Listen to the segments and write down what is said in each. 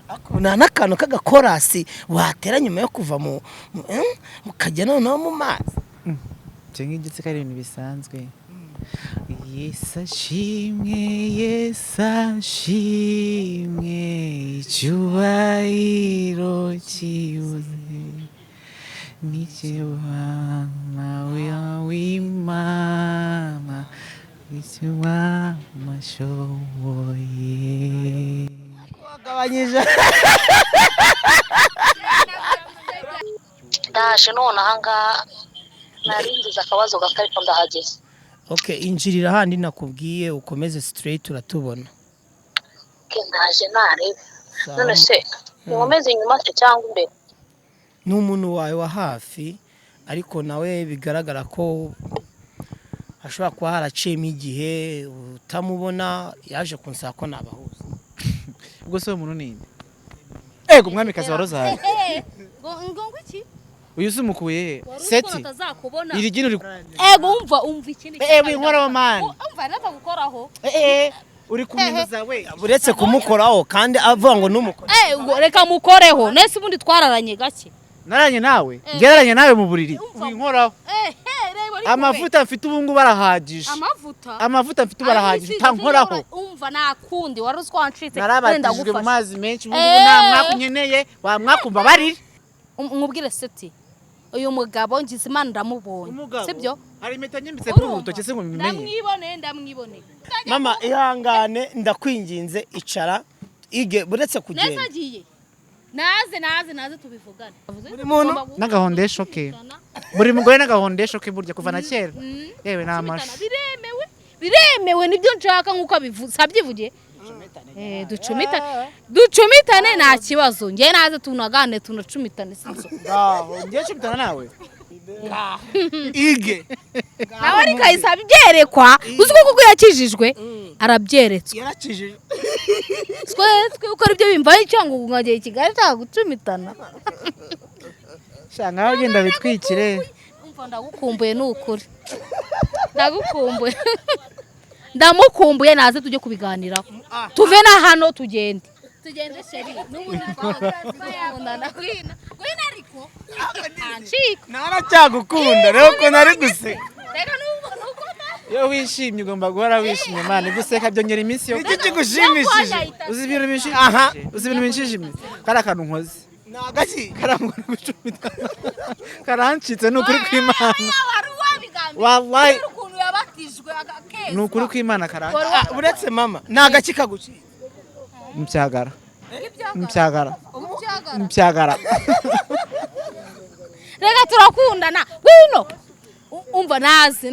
akuna n'akantu k'agakorasi watera nyuma yo kuva mu ukajya noneho mu mazi cyangwa igitsi kari ibintu bisanzwe. Yesu ashimwe icyubahiro kibuze n'ikiwana w'Imana ikiwa mashoboye wagabanyije ndaje none ahangaha narindiza akabazo gakariko ndahageze. Okay, injirira handi nakubwiye ukomeze straight uratubona. Ndaje narebe none se nkomeze inyuma se cyangwa imbere? N'umuntu wawe wa hafi ariko nawe bigaragara ko ashobora kuba haraciyemo igihe utamubona yaje kunsaba ko nabahuza. ubwo se umuntu ninde? Ego mwamikazi wa Rozari ngo iki uyu sumukuye seti iri gino ego umva ikindi winkora wa man umva nava gukoraho uri kuminuza we uretse kumukoraho kandi avuga ngo numukora ngo reka mukoreho nese ubundi twararanye gake naranye nawe ngeraranye nawe mu buriri winkoraho amavuta mfite ubungu barahagije amavuta mfite barahagije tankoraho umva nakundi waruzko wancitse narabatijwe mu mazi menshi ubungu nta mwakunyeneye wa mwakumva bariri umubwire seti uyu mugabo ngize Imana ndamubonye sibyo hari impeta nyimbitse kuri urutoke se ngo mbimenye ndamwibone mama ihangane ndakwinginze icara ige buretse kugenda neza agiye naze tubivugane buri muntu n'agahondesho ke buri mugore n'agahondesho ke burya kuva na kera yewe namasha biremewe nibyo nshaka nkuko abivuze sabyivugiye ducumitane nta kibazo ngiye naze tunagane tunacumitane sinzo ngaho ngiye cumitana nawe ige nawe ari kayisa byerekwa uzi ko kuko yakijijwe arabyeretswe yarakijije twe ukora ibyo bimvaye cyangwa ngagiye Kigali ta gucumitana shanga agenda bitwikire umva ndagukumbuye n'ukuri ndamukumbuye naze tujye kubiganiraho tuve na hano tugende sheri n'ubundi ndanakwina ariko naracyagukunda rero ko nari guseka reka nuko yo wishimye ugomba guhora wishimye man guseka byongera iminsi yo iki kigushimishije uzi ibintu binshimishije kara kantu nkoze nagaki karangora gucumita karancitse n'ukuri kw'Imana wallahi ukuntu yabatijwe agakeza n'ukuri kw'Imana karanga uretse mama nagaki kaguci mbyagara rega turakundana wino umva naze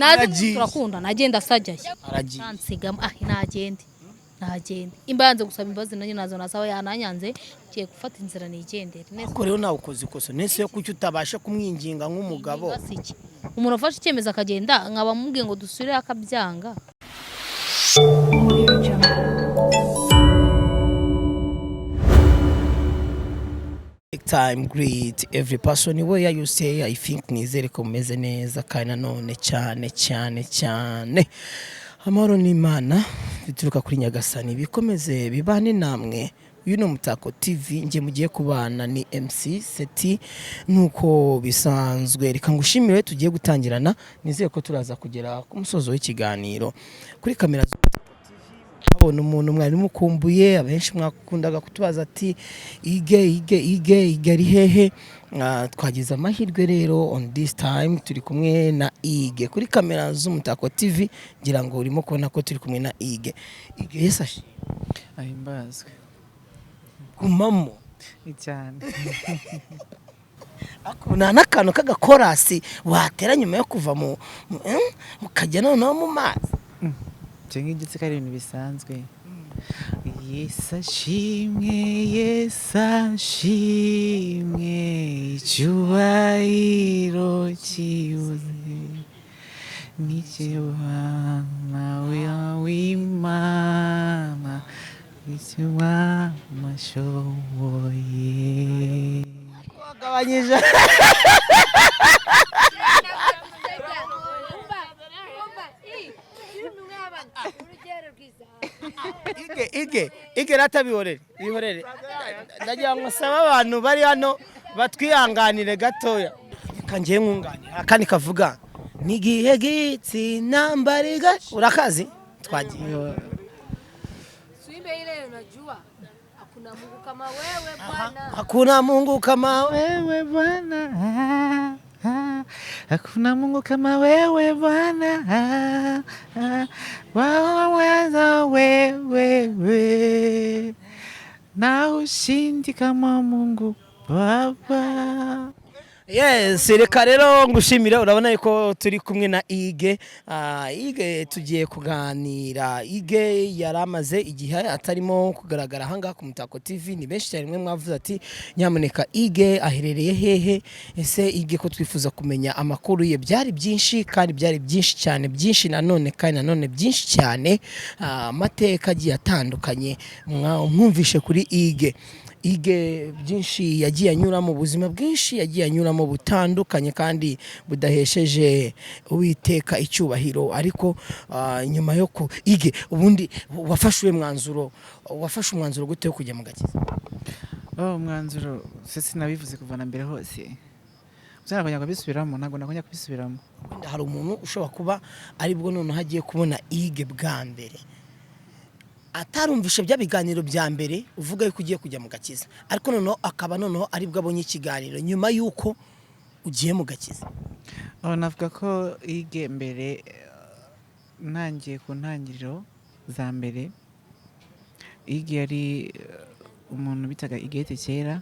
turakundana agenda sajyaye nsiga nagende imbanze gusaba imbazi nanjye nazo nasaba yananyanze kiye gufata inzira nigendere nese ko rero nawe ukoze ikoso nese yo kuki utabasha kumwinginga nk'umugabo umuntu afashe icyemezo akagenda nkaba mubwiye ngo dusubire akabyanga. Time greet every person where you say I think nizere ko meze neza kandi nanone cyane amahoro n'Imana bituruka kuri Nyagasani bikomeze bibane namwe. Uyu no Mutako TV nge mugiye kubana ni MC Seti nuko bisanzwe reka ngushimire tugiye gutangirana nizeye ko turaza kugera ku musozo w'ikiganiro kuri kamera abona umuntu mwari mukumbuye abenshi mwakundaga kutubaza ati ige ari hehe twagize amahirwe rero on this time turi kumwe na Ige kuri kamera z'Umutako TV ngira ngo urimo kubona ko turi kumwe na Ige yesashi ahimbazwe kumamo cyane akuna n'akantu k'agakorasi watera nyuma yo kuva mu ukajya noneho mu mazi cyangwa igitsi kari ibintu bisanzwe. Yesu ashimwe icyubahiro kibuze n'ikiwana w'Imana ikiwa mashoboye wagabanyije ige rata bihorere ndagira ngo saba abantu bari hano batwihanganire gatoya kangiye nkunganira akandi kavuga nigihe gitsi nambariga urakazi twagiye Suimbe ile unajua hakuna Mungu kama wewe Bwana. Hakuna Mungu kama wewe Bwana, hakuna Mungu kama wewe Bwana, waweza wewe na ushindi kama Mungu Baba. Yes, reka rero ngushimire urabona yuko turi kumwe na Hugue. Hugue tugiye kuganira. Hugue yaramaze igihe atarimo kugaragara hanga ku Mutako TV. Ni benshi cyane mwe mwavuze ati nyamuneka Hugue aherereye hehe? Ese Hugue ko twifuza kumenya amakuru ye byari byinshi kandi byari byinshi cyane byinshi nanone kandi nanone byinshi cyane amateka agiye atandukanye mwumvishe kuri Hugue. Hugue byinshi yagiye anyura mu buzima bwinshi yagiye anyuramo butandukanye kandi budahesheje Uwiteka icyubahiro ariko nyuma yo ku Hugue ubundi wafashe umwanzuro gute yo kujya mu gakiza? Umwanzuro sese nabivuze kuva na mbere hose uzarabanya kubisubiramo ntago nakonya kubisubiramo. Hari umuntu ushobora kuba ari bwo none hagiye kubona Hugue bwa mbere atarumvishe bya biganiro bya mbere uvuga yuko ugiye kujya mu gakiza ariko noneho akaba noneho ari bwo abonye ikiganiro nyuma yuko ugiye mu gakiza. Navuga ko Hugue mbere nangiye ku ntangiriro za mbere Hugue yari umuntu bitaga igete kera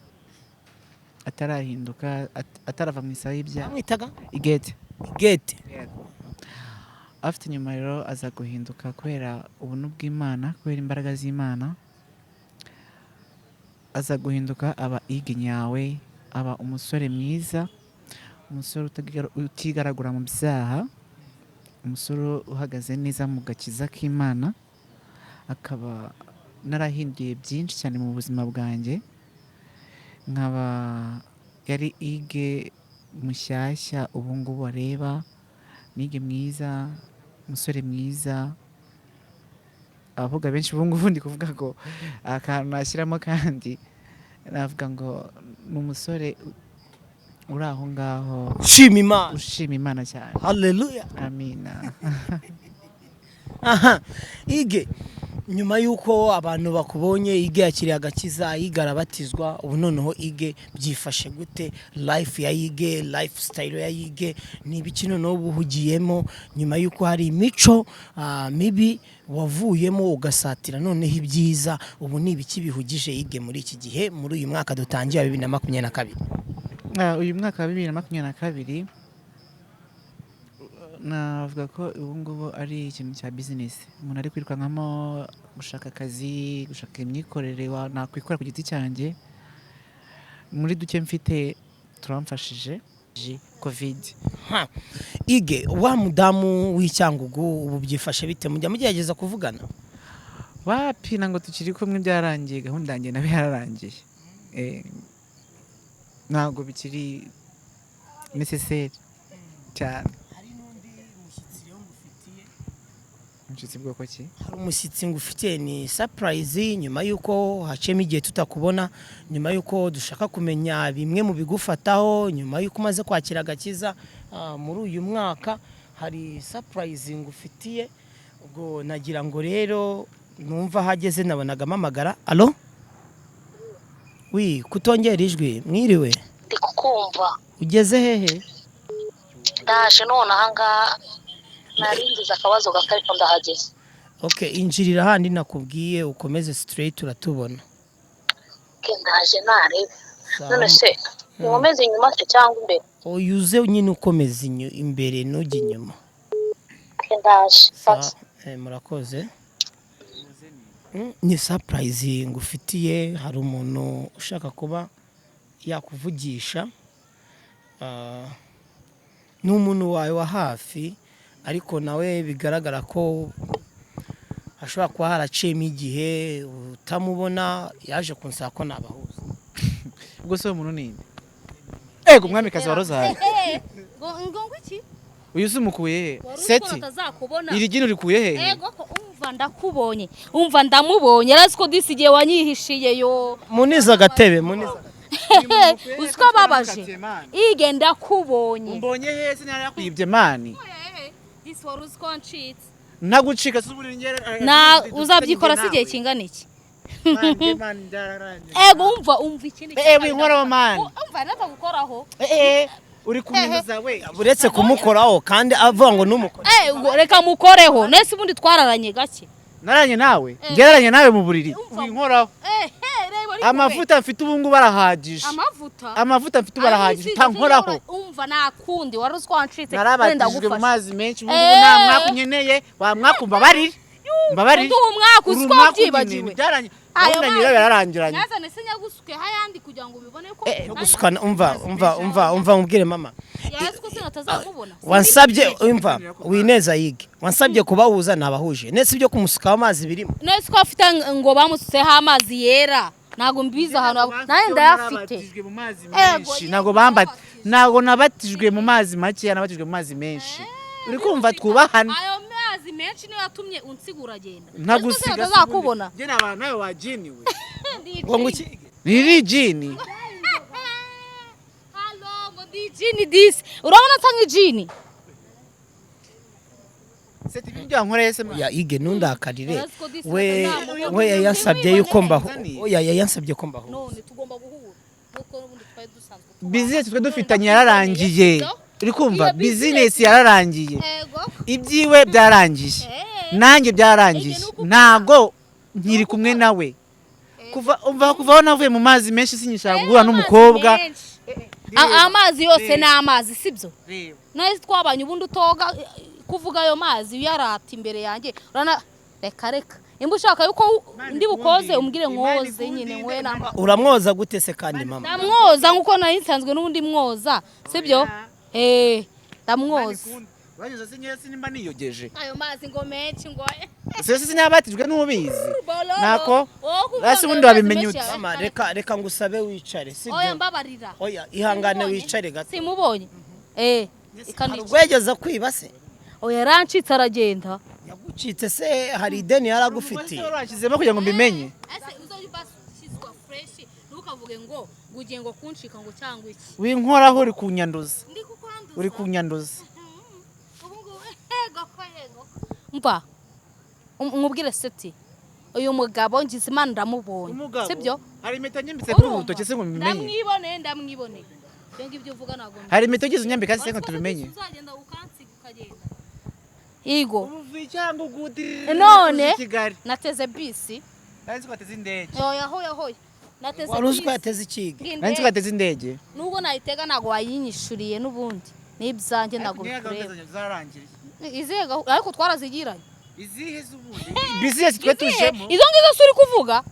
atarahinduka atarava mu isaha y'ibya mwitaga igete afite nyuma rero aza guhinduka kubera ubuntu bw'Imana kubera imbaraga z'Imana aza guhinduka aba Hugue nyawe aba umusore mwiza umusore utigaragura mu byaha umusore uhagaze neza mu gakiza k'Imana akaba narahinduye byinshi cyane mu buzima bwanjye nkaba yari Hugue mushyashya ubu ngubu areba Hugue mwiza umusore mwiza abavuga benshi ubu ngubu ndi kuvuga ngo akantu nashyiramo kandi navuga ngo ni umusore uri aho ngaho ushima Imana cyane. Haleluya, amina. aha Hugue nyuma yuko abantu bakubonye Hugue yakiriye agakiza Hugue arabatizwa ubu noneho Hugue byifashe gute life ya Hugue lifestyle ya Hugue ni ibiki noneho buhugiyemo nyuma yuko hari imico mibi wavuyemo ugasatira noneho ibyiza ubu ni ibiki bihugije Hugue muri iki gihe muri uyu mwaka dutangiye 2022? Uyu mwaka wa 2022 navuga ko ubu ngubu ari ikintu cya business umuntu ari kwirukankamo gushaka akazi gushaka imyikorere nakwikora ku giti cyanjye muri duke mfite turamfashije covid. Hugue wa mudamu w'Icyangugu ubu byifashe bite mujya mugerageza kuvugana? Wapi nango tukiri kumwe byarangiye gahunda yanjye nabe yararangiye ntabwo bikiri necessaire cyane. Umushyitsi bwoko ki? Hari umushyitsi ngufitiye ni surprise nyuma yuko hacemo igihe tutakubona nyuma yuko dushaka kumenya bimwe mu bigufataho nyuma yuko umaze kwakira agakiza muri uyu mwaka hari surprise ngufitiye ubwo nagira ngo rero numva hageze nabonaga amagara. Allo kutongera ijwi mwiriwe? Ndi kukumva. Ugeze hehe? Ndaje none ahanga naringize akabazo gakariko ndahageze. Okay, injirira handi nakubwiye ukomeze straight uratubona. Ndaje narebe. None se nkomeze inyuma se cyangwa imbere? Uyuze nyine ukomeze imbere nujye inyuma. Ndaje. Murakoze. Ni surprise ngufitiye hari umuntu ushaka kuba yakuvugisha n'umuntu wawe wa hafi ariko nawe bigaragara ko ashobora kuba haraciyemo igihe utamubona yaje kunsaba ko nabahuza. Ubwo se umuntu ninde? Ego umwamikazi wa Rozari. Ngo iki? Uyu se umukuye he? Seti. Iri gino rikuye he? Ego ko umva umva ndakubonye umva ndamubonye ariko disigiye wanyihishiye yo muniza gatebe muniza uziko babaje ige ndakubonye umbonye hese nari yakwibye mani this was conscious nagucika suburi ngere na uzabyikora sigiye kingana iki ego umva ikindi winkora mani umva nata gukoraho uri kuminuza we buretse kumukoraho kandi avuga ngo numukora reka mukoreho nese ubundi twararanye gake naranye nawe ngeraranye nawe mu buriri winkoraho amavuta mfite ubungu barahagije amavuta mfite barahagije tankoraho umva nakundi wari uzwancitse narabatijwe mu mazi menshi ubungu nta mwakunyeneye wamwakumva bariri mbabariri uwo mwaka uziko byibagiwe ayo nyira yararangiranye yazane se nyagusuke hayandi kugira ngo ubibone ko gusukana umva mubwire mama yaziko se natazakubona wansabye umva wineza yige wansabye kubahuza nabahuje nese ibyo kumusukaho amazi birimo nese ko afite ngo bamusutseho amazi yera nago mbiza hano naye ndayafite mu mazi menshi nago nabatijwe mu mazi make nabatijwe mu mazi menshi uri kumva twubahana ayo mazi menshi niyo yatumye unsigura agenda ntagusiga tazakubona je nabana nawe wajiniwe ngo ngukige ni jini halo ngo di jini this urabona tangi jini seti binjya nkoreye se ya ige nundakarire we yansabye yuko mbaho oya yansabye ko mbaho none tugomba guhura nuko ubundi twaye dusanzwe business twe dufitanye yararangiye uri kumva business yararangiye ibyiwe byarangiye nanjye byarangiye ntago nkiri kumwe nawe kuva navuye mu mazi menshi sinyishaka guhura n'umukobwa amazi yose ni amazi sibyo nese twabanye ubundi utoga kuvuga ayo mazi yarata imbere yanjye urana reka imba ushaka yuko ndi bukoze umbwire nkoze nyine nkwe namba uramwoza gute se kandi mama ndamwoza nkuko nari nsanzwe n'ubundi mwoza sibyo ndamwoza banyuze sinyese nimba niyogeje ayo mazi ngo menshi ngo sese sinyabatijwe n'ubizi nako rasi ubundi wabimenye uti mama reka ngusabe wicare sibyo oya mbabarira oya ihangane wicare gato simubonye rwegeza kwiba se oya yarancitse aragenda yagucitse se hari ideni yaragufitiye warashizemo kugira ngo mbimenye ese uzobashyizwa fresh ntukavuge ngo ugiye ngo kunshika ngo cyangwa iki winkoraho uri kunyanduza uri kunyanduza mba umubwire seti uyu mugabo ngize imana ndamubonye sibyo hari impeta nyambitse kuri urutoki se ngo mbimenye ndamwibone byo ngibyo uvuga nago hari impeta ugize unyambika se ngo tubimenye uzagenda ukansiga ukagenda igo uvuye Cyangugu none nateze bisi nanzi kwateze indege hoya nateze wari uzi ko yateze ikiga nanzi kwateze indege nubwo nayitega nago wayinyishuriye nubundi nibyanjye nago kureba izega ariko twarazigiranye izihe zubundi business twe tujemo izo ngizo suri kuvuga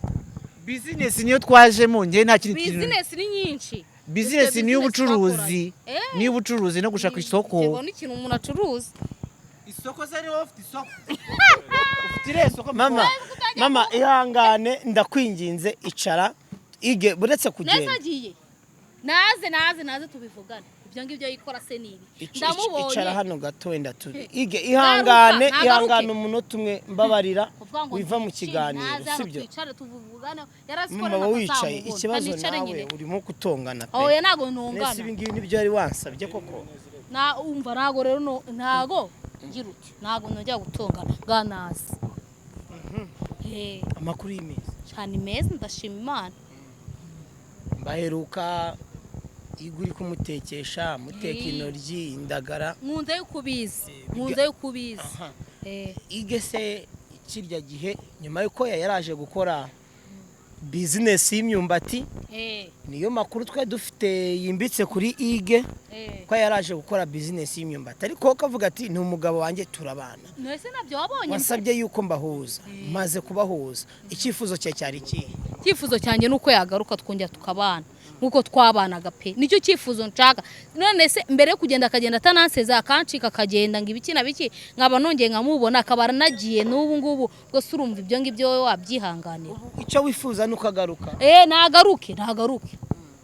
business niyo twajemo nge nta kintu business ni nyinshi business niyo ubucuruzi niyo ubucuruzi no gushaka isoko ubona ikintu umuntu acuruza isoko se niyo ufite isoko ufite isoko mama ihangane ndakwinginze icara ige buretse kugenda neza agiye naze tubivugane ibyo ngibyo yikora se nibi ndamubonye icara hano gato wenda turi ige ihangane umunota umwe mbabarira wiva mu kiganiro sibyo mama wicaye ikibazo nawe urimo kutongana pe oya nago ntongana nese ibi ngibi nibyo yari wansabye koko na umva nago rero nago ngiruke nago nojya gutongana bwanazi amakuru y'imezi cyane meza ndashima Imana baheruka iguri kumutekesha muteka inoryi indagara nkunze yukubizi igese kirya gihe nyuma yuko yaraje gukora business y'imyumbati niyo makuru twe dufite yimbitse kuri ige ko yaraje gukora business y'imyumbati ariko kavuga ati ni umugabo wanjye turabana nese nabyo wabonye wasabye yuko mbahuza maze kubahuza icyifuzo cye cyari kihe icyifuzo cyanjye nuko yagaruka twongera tukabana nkuko twabanaga pe nicyo cyifuzo nshaka none se mbere yo kugenda akagenda atananseza akancika akagenda ngo ibiki na biki nkaba nongeye nkamubona akabara nagiye n'ubu ngubu bwose urumva ibyo ngibyo wowe wabyihanganira icyo wifuza nuko agaruka nagaruke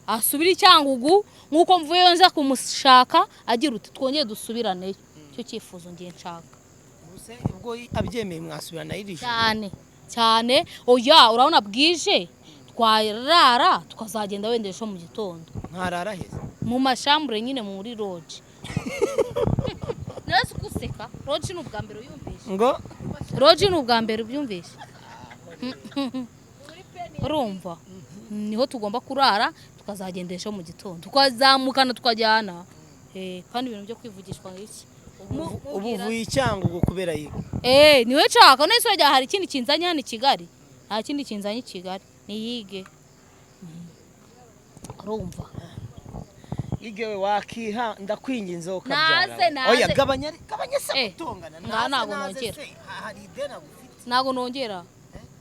asubira Cyangugu nkuko mvuye nza kumushaka agira uti twongeye dusubiraneyo cyo cyifuzo ngiye nshaka se ubwo abyemeye mwasubirana irisho cyane oya urabona bwije twarara tukazagenda wenda ejo mu gitondo ntarara heza mu mashambure nyine muri lodge nese kuseka lodge ni ubwa mbere uyumvishe ngo lodge ni ubwa mbere ubyumvishe urumva niho tugomba kurara tukazagenda ejo mu gitondo tukazamukana tukajyana kandi ibintu byo kwivugishwa nk'iki ubu uvuye Cyangugu kubera yiga niwe nshaka nese urajya hari ikindi kinzanye hano i Kigali nta kindi kinzanye i Kigali niyige urumva Ige we wakiha ndakwinginze ukabyara oya gabanya se gutongana ntago nongera hari idena gufite ntago nongera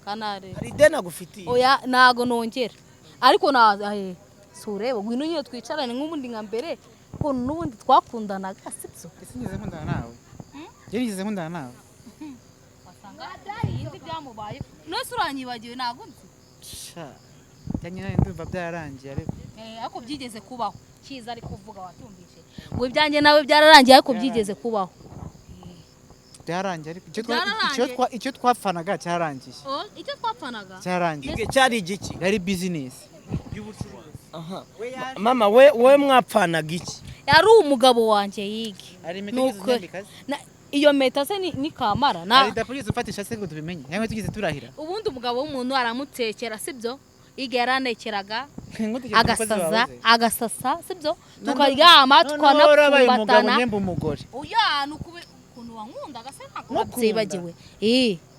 kanare hari idena gufitiye oya ntago nongera ariko naza sureba ngwino nyine twicarane nk'ubundi nka mbere ko n'ubundi twakundanaga sibyo Sinigeze nkundana nawe. Nigeze nkundana nawe. wasanga yindi byamubaye nose uranyibagiwe ntago nzi Sha. Cyanyine ndumva byararangiye ariko. Ariko byigeze kubaho kiza ari kuvuga watumvishe ngo ibyanjye nawe byararangiye ariko byigeze kubaho Byarangiye ariko icyo twapfanaga cyarangiye. Icyo twapfanaga Cyarangiye. Ige cyari igiki Yari business. aha mama we mwapfanaga iki yari umugabo wanjye yige nuko iyo meta se ni kamara ari dapolisi ufatisha se ngo tubimenye yamwe tugize turahira ubundi umugabo w'umuntu aramutekera sibyo ige yaranekeraga agasasa sibyo tukaryama tukanakumbatana umugore oya nukube kuntu wankundaga se ntakubyibagiwe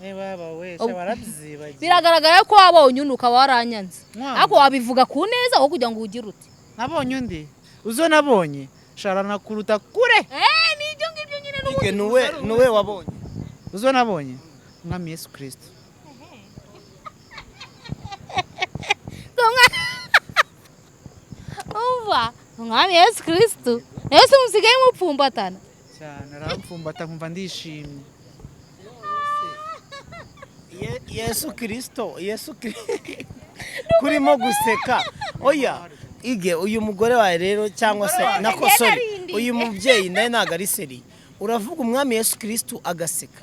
baba we warabyibagiwe biragaragara ko wabonye unuka waranyanze ariko wabivuga ku neza aho kugira ngo ugire uti nabonye undi uzo nabonye sharana kuruta kure nibyo ngibyo nyine Ige nuwe wabonye uzo nabonye mwami Yesu Kristo umva mwami Yesu Kristo Yesu musigaye mupfumbatana cyane arampfumbata nkumva ndishimye Yesu Kristo kurimo guseka oya Ige uyu mugore wawe rero cyangwa se nakosore uyu mubyeyi naye ntago ari seri uravuga umwami Yesu Kristo agaseka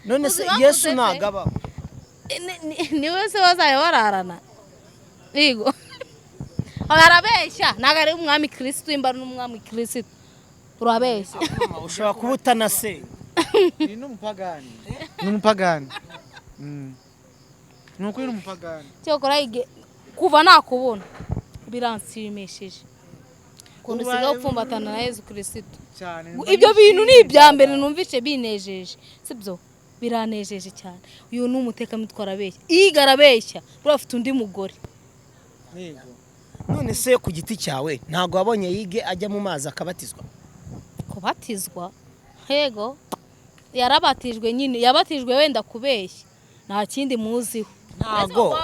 none se Yesu nagaba ni wese wazaye wararana Igo arabeshya ntago ari umwami Kristo imbara n'umwami Kristo urabeshya ushobora kuba utanase ni umupagani nuko uri umupagani cyokora Ige kuva nakubona biranshimishije kundi siga upfumbatana na Yesu Kristo cyane ibyo bintu ni ibya mbere numvishe binejeje sibyo biranejeje cyane uyu ni umutekamitwe arabeshya Ige arabeshya urafite undi mugore none se ku giti cyawe ntago wabonye Ige ajya mu mazi akabatizwa kubatizwa hego yarabatijwe nyine yabatijwe wenda kubeshya nta kindi muziho ntago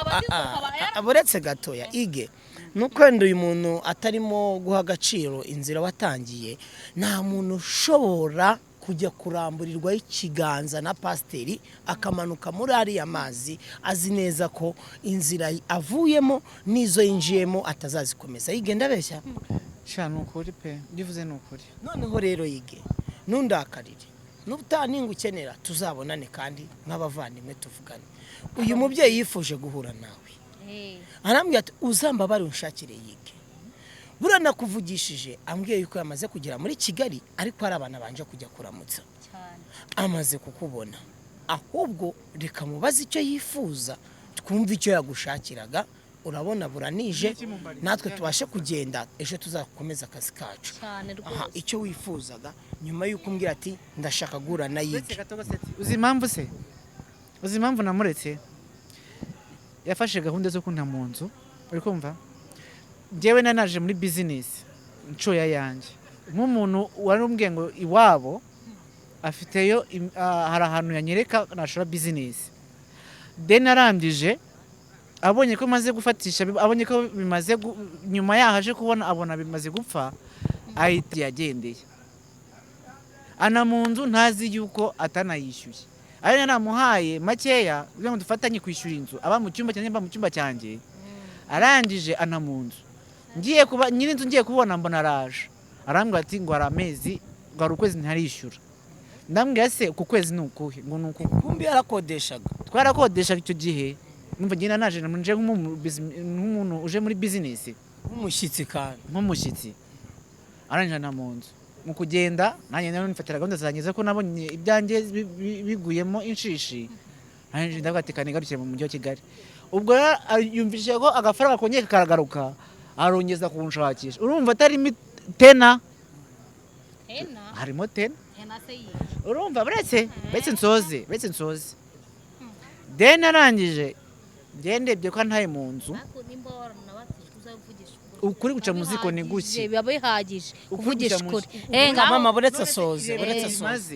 aburetse gatoya Ige nukwenda uyu muntu atarimo guha agaciro inzira watangiye nta muntu ushobora kujya kuramburirwa ikiganza na pasiteri akamanuka muri ariya mazi azi neza ko inzira avuyemo n'izo yinjiyemo atazazikomeza Ige ndabeshya sha nukuri pe ndivuze nukuri noneho rero Ige ntundakarire n'ubutaninga ukenera tuzabonane kandi nk'abavandimwe tuvugane uyu mubyeyi yifuje guhura nawe arambwira ati uzambabare unshakire Ige bura nakuvugishije ambwiye yuko yamaze kugera muri Kigali ariko hari abana banje kujya kuramutsa amaze kukubona ahubwo reka mubaze icyo yifuza twumve icyo yagushakiraga urabona buranije natwe tubashe kugenda ejo tuzakomeza akazi kacu icyo wifuzaga nyuma yuko umbwira ati ndashaka gura na Ige uzi impamvu namuretse yafashe gahunda zo kunta mu nzu uri kumva njyewe nanaje muri business ncoya yanjye nk'umuntu warumbwiye ngo iwabo afiteyo hari ahantu yanyereka nashora business then arambije abonye ko maze gufatisha abonye ko bimaze nyuma yahaje kubona abona bimaze gupfa ahita yagendeye ana mu nzu ntazi yuko atanayishyuye ari namuhaye makeya kugira ngo dufatanye kwishyura inzu aba mu cyumba cyanjye mba mu cyumba cyanjye arangije ana mu nzu ngiye kuba nyine inzu ngiye kubona mbona araje arambwira ati ngo ari amezi ngo ari ukwezi ntarishyura ndambwira se ku kwezi nukuhe ngo nuku kumbi yarakodeshaga twarakodeshaga icyo gihe numva ngina naje nje nk'umuntu uje muri business nk'umushyitsi kandi nk'umushyitsi aranjana mu nzu mu kugenda nanjye nifatira gahunda zanjye ko nabonye ibyanjye biguyemo inshishi nanjye ndavuga ati kanigarukire mu mujyi wa Kigali ubwo yumvise ko agafaranga kongeye karagaruka arongeza kunshakisha urumva atari tena harimo tena urumva buretse nsoze then arangije ndebye ko ntaye mu nzu ukuri guca muziko ni guki biba bihagije kuvugisha ukuri mama buretse soze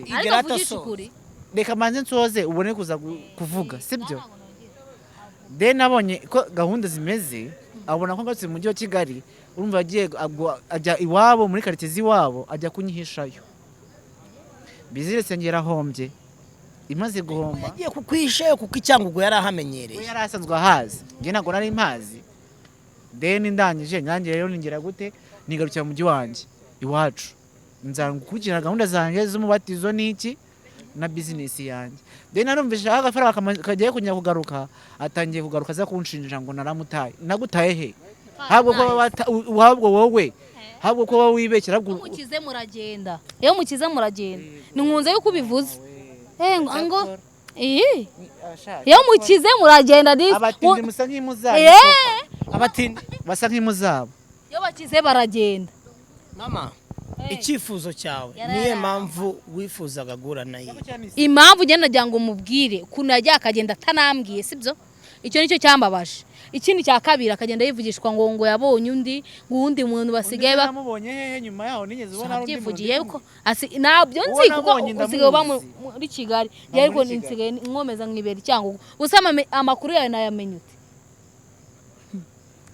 igerata ukuri reka manze nsoze ubone kuza kuvuga sibyo then abonye ko gahunda zimeze abona ko ngatse mu mujyi wa Kigali urumva ajya iwabo muri quartier iwabo ajya kunyihishayo biziretse ngera hombye imaze guhomba yagiye kukwishayo kuko Cyangugu yari ahamenyereye yari asanzwe ahazi nge ntabwo nari mpazi then ndangije nyange rero ningera gute nigarukira mu mujyi wanjye iwacu nzangukurikira gahunda zanjye z'umubatizo n'iki na business yanjye then narumvise agafaranga kagiye kunya kugaruka atangiye kugaruka za kunshinjira ngo naramutaye nagutaye he habwo wowe habwo ko wowe wibekera mukize muragenda iyo mukize muragenda ninkunze yuko ubivuze ngo iyo mukize muragenda abatindi musa nk'imuzabo abatindi basa nk'imuzabo iyo bakize baragenda mama icyifuzo cyawe niye mpamvu wifuzaga gura nayo impamvu ugenda nagira ngo mubwire ukuntu yagiye akagenda atanambwiye sibyo icyo nicyo cyambabaje ikindi cya kabiri akagenda yivugishwa ngo yabonye undi muntu basigaye bamubonye hehe nyuma yaho nigeze ubona undi yivugiye ko nabyo nzi kuko usigaye uba muri Kigali ariko nsigaye nkomeza nkibera Cyangugu usama amakuru yawe nayamenye ute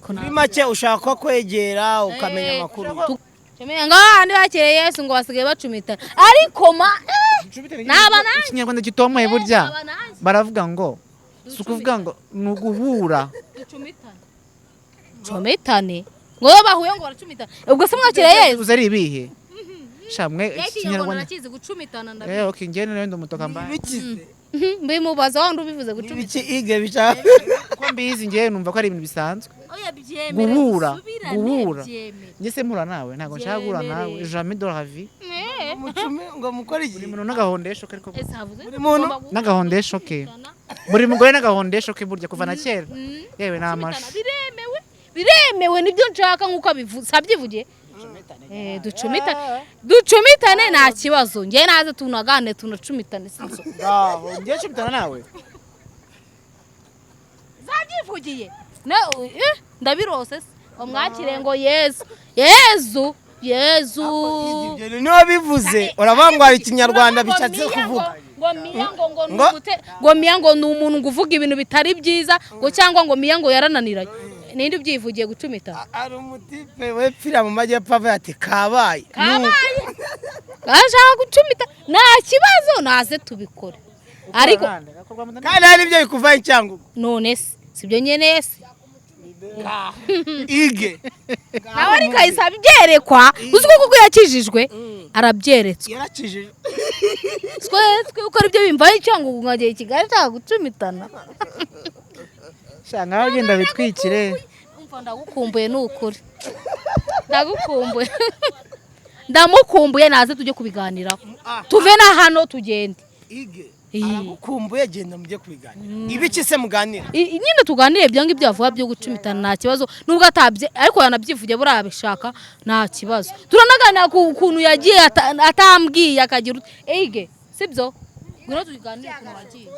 kuri make ushaka kwegera ukamenya amakuru ngo bakire Yesu ngo basigaye bacumita ariko ikinyarwanda gitomoye burya baravuga ngo si ukuvuga ngo ni uguhura cumitane ngo bahuye ngo baracumitana ubwo se mwakire Yesu uzi ari ibihe shamwe ikinyarwanda nakizi gucumitana ndabizi okay ngene nayo ndumutoka mbaye mbimubaza wandi ubivuze gucumita ige bishaka ko mbizi ngene numva ko ari ibintu bisanzwe guhura ngese mpura nawe ntago nshaka guhura nawe jamais de la vie ngo mukore iki buri muntu n'agahondesho ke buri muntu n'agahondesho ke buri mugore n'agahondesho ke burya kuva na kera yewe namasha biremewe nibyo nshaka nkuko abivuze abyivugiye ducumitane nta kibazo ngiye naze tunagane tunacumitane sinzo ngaho ngiye cumitana nawe zabyivugiye ndabirose umwakire ngo Yezu niba bivuze urabangwara ikinyarwanda bishatse kuvuga ngo miya ngo ni umuntu ngo uvuga ibintu bitari byiza ngo cyangwa ngo miya ngo yarananiranye ninde ubyivugiye gucumita ari umutipe wepfira mu majyepfo avuye ati kabaye ashaka gucumita nta kibazo naze tubikore ariko kandi hari ibyo bikuvaho Cyangugu none se sibyo nyene se ige nawe ariko ahise abyerekwa uzi ko kuko yakijijwe arabyeretswe yarakijijwe twe ukora ibyo bimvaho Cyangugu nkagiye Kigali nta gucumitana shanga bagenda bitwikire umva ndagukumbuye n'ukuri ndagukumbuye ndamukumbuye naze tujye kubiganiraho tuve na hano tugende ige aragukumbuye genda mujye kubiganira ibiki se muganira nyine tuganire ibyo ngibyo avuga byo gucumitana nta kibazo nubwo atabye ariko yanabyivuge buri abishaka nta kibazo turanaganira ku kuntu yagiye atambwiye akagira ige sibyo ngiro tuganire ku wagiye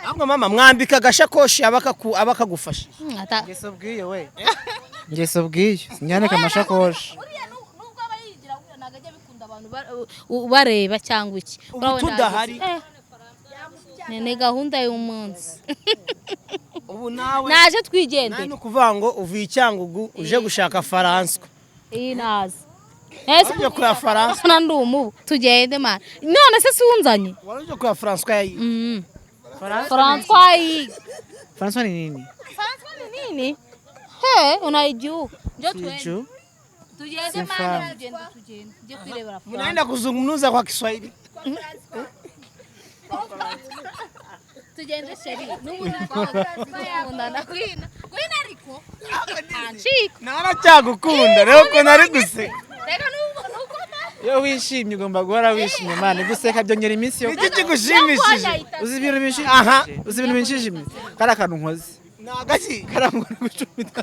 ahubwo mama mwambika agashakoshi abakagufasha ngeso bwiyo we ngeso bwiyo sinyandika amashakoshi nubwo abayigira nagajya bikunda abantu bareba cyangwa iki tudahari ni gahunda y'umunsi ubu nawe naje twigendera no kuvuga ngo uvuye Cyangugu uje gushaka Faranswa nazi uje kwa Faranswa na ndumubu tugende man none se sunzanye waruje kwa Faranswa yayi Faranswa ni nini? Faranswa ni nini? Unaijua. Njoo tugende man tugende. Je kuirebera. Mnaenda kuzungumza kwa Kiswahili. tugende sheri n'ubundi twakundana kwina ariko anshika naracyagukunda rero ko nari guseka reka nuko iyo wishimye ugomba guhora wishimye mane guseka byongera iminsi yo iki kigushimishije uzi ibintu binshimishije aha uzi ibintu binshimishije kari akantu nkoze nagaki karangwa gucumita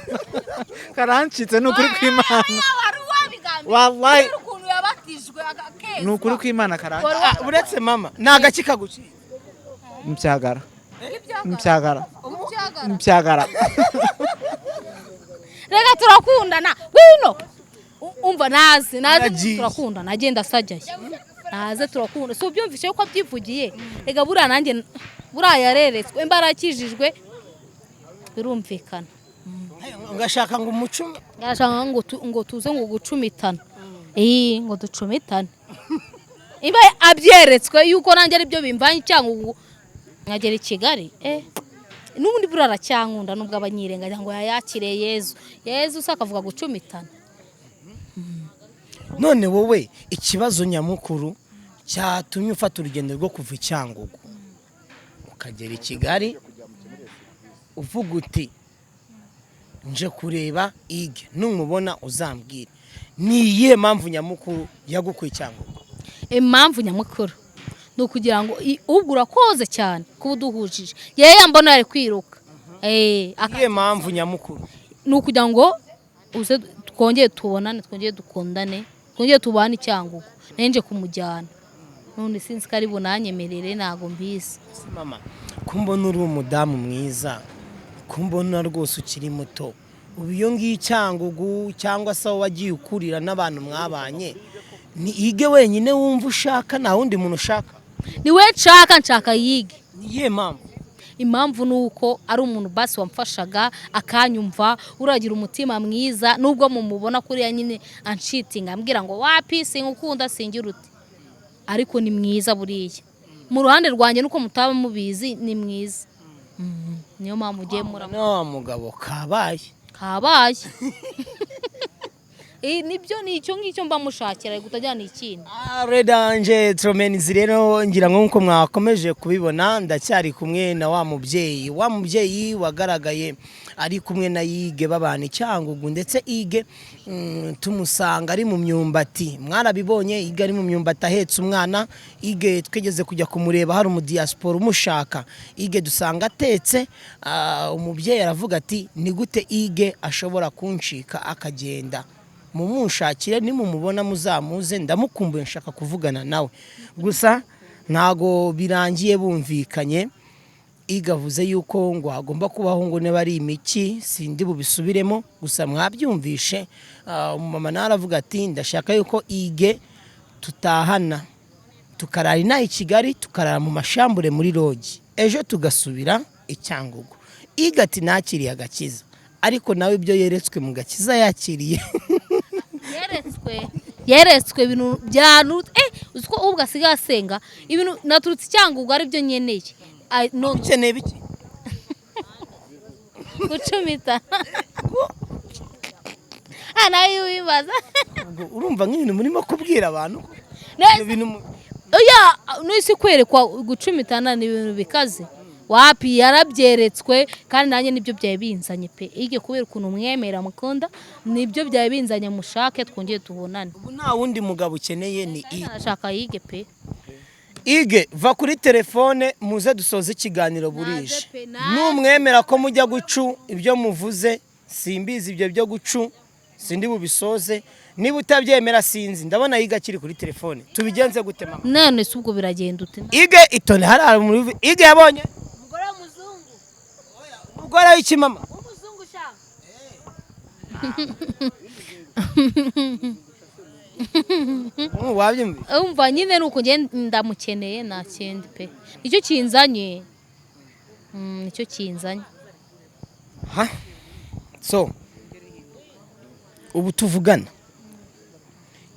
karancitse n'ukuri kw'Imana wari wabigambye wallahi ukuntu yabatijwe agakeza n'ukuri kw'Imana karancitse uretse mama nagaki kaguci mbyagara umubyagara reka turakundana gwino umva nazi turakundana agenda asajyaye naze turakunda si ubyumvishe yuko abyivugiye reka buriya nanjye buriya yareretswe imbarakijijwe birumvikana ngashaka ngo umucume ngashaka ngo tuze ngo gucumitana ngo ducumitane imba abyeretswe yuko nanjye ari byo bimvanye cyangwa nkagera i Kigali n'ubundi buriya aracyankunda nubwo abanyirenganya ngo yayakire Yezu se akavuga gucumitana. none wowe ikibazo nyamukuru cyatumye ufata urugendo rwo kuva i Cyangugu ukagera i Kigali uvuga uti nje kureba ige numubona uzambwira ni iyihe mpamvu nyamukuru yagukuye Cyangugu? Impamvu nyamukuru ni ukugira ngo ubwo urakoze cyane kuba uduhujije yeye mbona ari kwiruka iyihe mpamvu nyamukuru ni ukugira ngo uze twongeye tubonane twongeye dukundane twongeye tubane i Cyangugu nenje kumujyana none sinzi ko ari bunanyemerere ntago mbizi. Mama kumbona uri umudamu mwiza kumbona rwose ukiri muto ubu iyo ngiye i Cyangugu cyangwa se wagiye ukurira n'abantu mwabanye ni ige wenyine wumva ushaka nta wundi muntu ushaka? Ni we nshaka yige. Ni iyihe mpamvu? Impamvu ni uko ari umuntu basi wamfashaga akanyumva uragira umutima mwiza nubwo mumubona kuriya nyine anshitinga ambwira ngo wapi sinkukunda singira uti ariko ni mwiza buriya mu ruhande rwanjye nuko mutaba mubizi ni mwiza. Niyo mpamvu ugiye no mugabo kabaye nibyo ni icyo ngicyo mba mushakira gutajyana ikindi. Redanje tromenizi rero ngira ngo nkuko mwakomeje kubibona ndacyari kumwe na wa mubyeyi wagaragaye ari kumwe na Yige babana i Cyangugu ndetse Ige tumusanga ari mu myumbati mwarabibonye Ige ari mu myumbati ahetse umwana Ige twegeze kujya kumureba hari mu diaspora umushaka Ige dusanga atetse umubyeyi aravuga ati ni gute Ige ashobora kunshika akagenda mumushakire nimumubona muzamuze ndamukumbuye nshaka kuvugana nawe gusa ntago birangiye bumvikanye igavuze yuko ngo hagomba kubaho ngo ne bari imiki sindi bubisubiremo gusa mwabyumvishe mama naravuga ati ndashaka yuko Ige tutahana tukarara na i Kigali tukarara mu mashambure muri rogi ejo tugasubira i Cyangugu. Ige ati nakiriye agakiza ariko nawe ibyo yeretswe mu gakiza yakiriye yeretswe ibintu byanu uziko ubwo asigaye asenga ibintu naturutse Cyangugu ari byo nyeneye no ukeneye biki gucumita nayo wibaza urumva nk'ibintu murimo kubwira abantu ibintu n'isi kwerekwa gucumitana ni ibintu bikaze wapi yarabyeretswe kandi nanjye nibyo byaye binzanye pe Ige kubera ukuntu mwemera mukunda nibyo byaye binzanye mushake twongeye tubonane. Ubu nta wundi mugabo ukeneye ni Ige. Nashaka Ige pe. Ige va kuri telefone muze dusoze ikiganiro burije numwemera ko mujya gucu ibyo muvuze simbizi ibyo byo gucu sindi bubisoze niba utabyemera sinzi ndabona Ige akiri kuri telefone tubigenze gute mama? None se ubwo biragenda ute? Ige itone hari muri Ige yabonye umugore w'iki mama? Umuzungu shaka. Wabyumva? Umva nyine nuko ndamukeneye nta kindi pe. Nicyo kinzanye. Nicyo kinzanye. So ubu tuvugana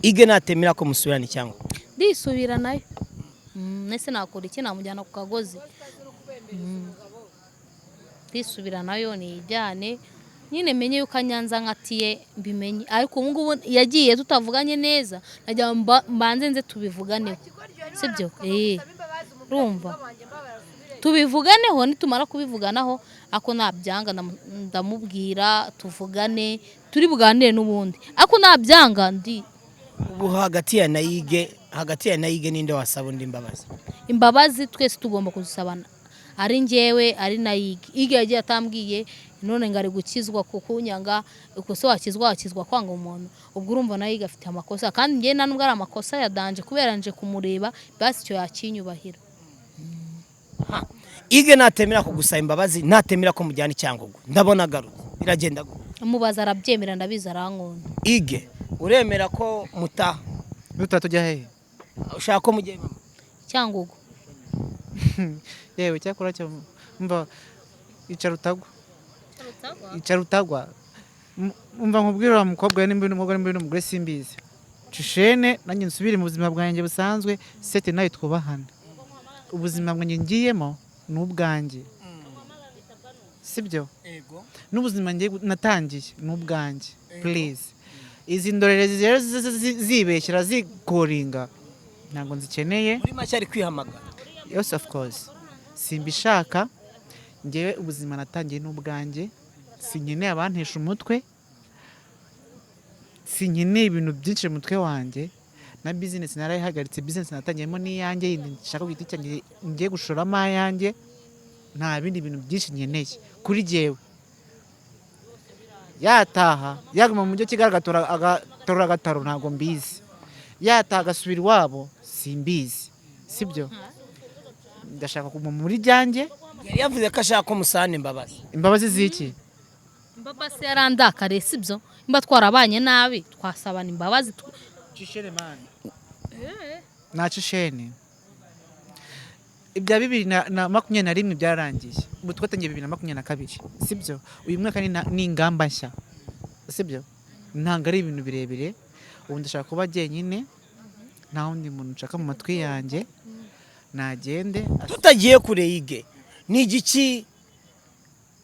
Ige natemera ko musubirana cyangwa ndisubira nayo nese nakora iki namujyana ku kagozi ndisubira nayo ni ijyane nyine menye yuko anyanza nkatiye mbimenye ariko ubu ngubu yagiye tutavuganye neza najya mbanze nze tubivuganeho sibyo urumva tubivuganeho nitumara kubivuganaho ako nabyanga ndamubwira tuvugane turi buganire n'ubundi ako nabyanga ndi ubu hagati ya Nayige ninde wasaba undi imbabazi twese tugomba kuzisabana ari njyewe ari Nayige Ige yagiye atambwiye none ngari gukizwa kukunyanga uko so wakizwa kwanga umuntu ubwo urumva Nayige afite amakosa kandi njye nta nubwo ari amakosa yadanje kubera nje kumureba basi cyo yakinyubahira Ige natemera kugusaba imbabazi natemera ko mujyana Cyangugu ndabona garutse biragenda gute mubaza arabyemera ndabiza arankunda Ige uremera ko tujya hehe ushaka ko mujye Cyangugu yewe cyakora cyo mva icara utagwa umva nkubwira wa mukobwa nimba n'umugore nimba n'umugore simbizi cishene nanjye nsubire mu buzima bwanjye busanzwe sete nayo twubahana ubuzima bwanjye ngiyemo n'ubwanjye sibyo n'ubuzima ngiye natangiye n'ubwanjye please izi ndorerezi rero zibeshyira zikoringa ntabwo nzikeneye muri make ari kwihamagara yes of course simbishaka ngewe ubuzima natangiye n'ubwanjye sinkeneye abantesha umutwe sinkeneye ibintu byinshi mu mutwe wanjye na business narayihagaritse business natangiyemo n'iyanjye yindi nshaka kwita cyanjye ngiye gushoramo ayanjye nta bindi bintu byinshi nkeneye kuri jewe yataha yaguma mu mujyi kigaragatora agataro ntago mbizi yataha agasubira iwabo simbizi sibyo ndashaka kuguma muri jyanjye yari yavuze ko ashaka ko musana imbabazi ziki imbabazi yarandakare sibyo imba twarabanye nabi twasabana imbabazi cishene man nacishene ibya 2021 byarangiye ubu twatangiye 2022 sibyo uyu mwaka ni ingamba nshya sibyo ntanga ari ibintu birebire ubu ndashaka kuba jyenyine nta wundi muntu nshaka mu matwi yanjye nagende tutagiye kure Ige ni igiki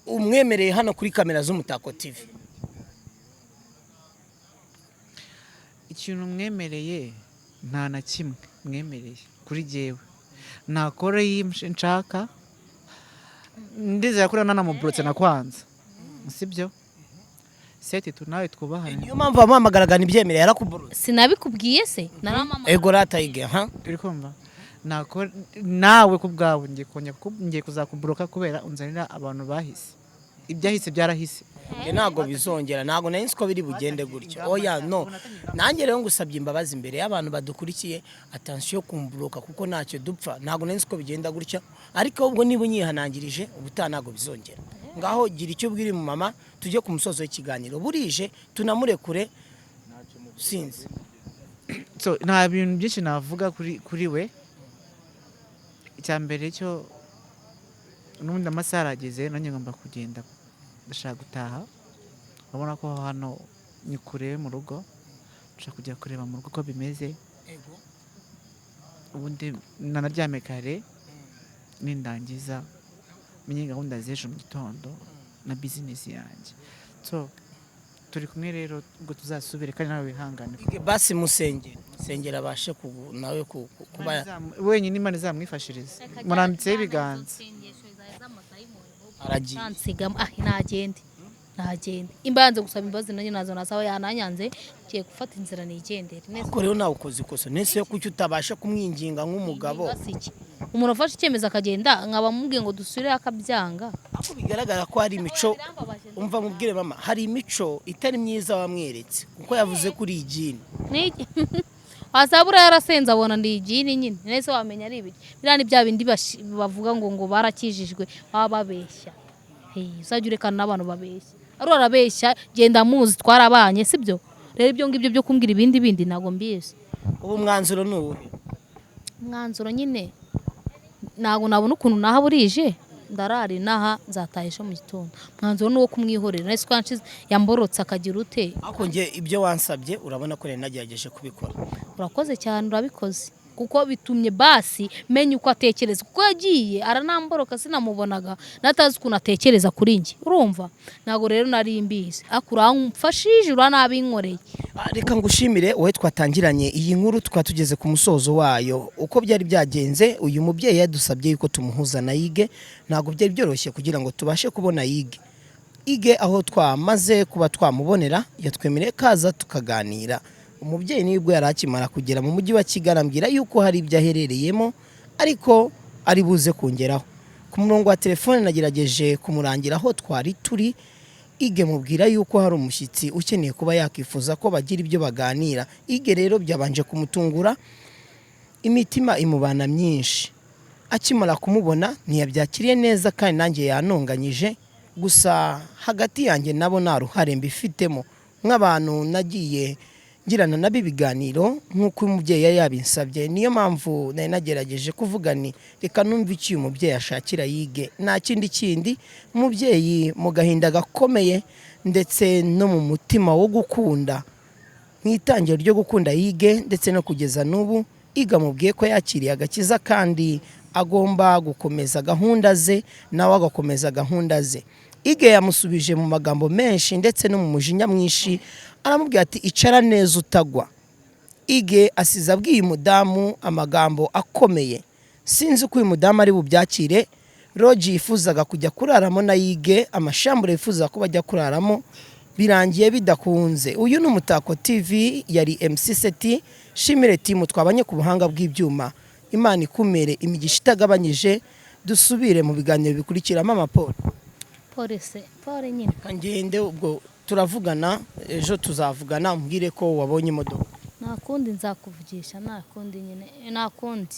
umwemereye hano kuri kamera z'Umutako TV ikintu mwemereye nta na kimwe mwemereye kuri jewe nakore nshaka ndizera ko nanamuburutse nakwanza sibyo seti tunawe twubahane niyo mpamvu bamuhamagaraga nibyemereye yarakuburutse sinabikubwiye se naramama ego rata Ige turi kumva nawe kubwawe ngiye kuzakuburuka kubera unzanira abantu bahise ibyahise byarahise ntago bizongera ntago nari ko biri bugende gutyo oya no nanjye rero ngusabye imbabazi imbere y'abantu badukurikiye attention kumburuka kuko ntacyo dupfa ntago nari ko bigenda gutyo ariko ubwo niba unyihanangirije ubutaha ntago bizongera ngaho gira icyo ubwira mu mama tujye ku musozo w'ikiganiro burije tunamurekure sinzi so nta bintu byinshi navuga kuri we icyambere cyo n'ubundi amasaha arageze nanjye ngomba kugenda ndashaka gutaha urabona ko hano ni kure mu rugo ndashaka kujya kureba mu rugo uko bimeze ubundi nanaryame kare nindangiza menye gahunda z'ejo mu gitondo na business yanjye so turi kumwe rero ubwo tuzasubire kandi nawe wihangane basi musengera abashe nawe kuba wenyine Imana izamwifashirize murambitseho ibiganza aragiye ntagende imbanze gusaba imbabazi nanjye nazo nasaba yananyanze kiye gufata inzira nigendere nese ko rero nawe ukoze ikosa nese yo kuki utabasha kumwinginga nk'umugabo umuntu afashe icyemezo akagenda nkaba mubwiye ngo dusubire akabyanga ako bigaragara ko hari imico umva mubwire mama hari imico itari myiza wamweretse kuko yavuze kuri igini azabura yarasenze abona ndi igini nyine nese wamenya ari ibiki birani bya bindi bavuga ngo barakijijwe baba babeshya uzajya urekana n'abantu babeshya ari arabeshya genda muzi twarabanye sibyo rero ibyo ngibyo byo kumbwira ibindi ntago mbizi ubu mwanzuro ni uwuhe mwanzuro nyine ntago nabona ukuntu naha burije ndarari naha nzatahisha mu gitondo mwanzuro nuwo kumwihorera nese kwanshize yamborotse akagira ute ako nge ibyo wansabye urabona ko nagerageje kubikora urakoze cyane urabikoze kuko bitumye basi menya uko atekereza kuko yagiye aranamboroka sinamubonaga natazi ukuntu atekereza kuri njye urumva ntago rero nari mbizi akuramfashije uranabinkoreye. Reka ngushimire wowe twatangiranye iyi nkuru twatugeze ku musozo wayo uko byari byagenze. Uyu mubyeyi yadusabye yuko tumuhuza na Hugue, ntago byari byoroshye kugira ngo tubashe kubona Hugue aho twamaze kuba twamubonera yatwemereye kaza tukaganira. Umubyeyi nibwo yarakimara kugera mu mujyi wa Kigali ambwira yuko hari ibyo aherereyemo ariko ari buze kongeraho. Ku murongo wa telefone nagerageje kumurangira aho twari turi. Hugue mubwira yuko hari umushyitsi ukeneye kuba yakifuza ko bagira ibyo baganira. Hugue rero byabanje kumutungura, imitima imubana myinshi. Akimara kumubona ntiyabyakiriye neza kandi nanjye yanonganyije, gusa hagati yanjye nabo nta ruhare mbifitemo nk'abantu nagiye ngirana nabo ibiganiro nk'uko umubyeyi yari yabinsabye. Niyo mpamvu nari nagerageje kuvuga ni reka numve icyo uyu mubyeyi ashakira Hugue. Nta kindi umubyeyi mu gahinda gakomeye ndetse no mu mutima wo gukunda, nk'itangiro ryo gukunda Hugue ndetse no kugeza n'ubu. Hugue amubwiye ko yakiriye agakiza kandi agomba gukomeza gahunda ze nawe agakomeza gahunda ze. Hugue yamusubije mu magambo menshi ndetse no mu mujinya mwinshi, aramubwira ati icara neza utagwa. Hugue asize abwiye umudamu amagambo akomeye. Sinzi uko uyu mudamu ari bubyakire. Roji yifuzaga kujya kuraramo na Hugue, amashambure yifuza ko bajya kuraramo birangiye bidakunze. Uyu ni Umutako TV, yari MC Seti. Shimire timu twabanye ku buhanga bw'ibyuma. Imana ikumere imigisha itagabanyije. Dusubire mu biganiro bikurikiramo amaporo. Pole nyine. Ngende ubwo turavugana ejo tuzavugana umbwire ko wabonye imodoka. Nta kundi nzakuvugisha, nta kundi nyine, nta kundi.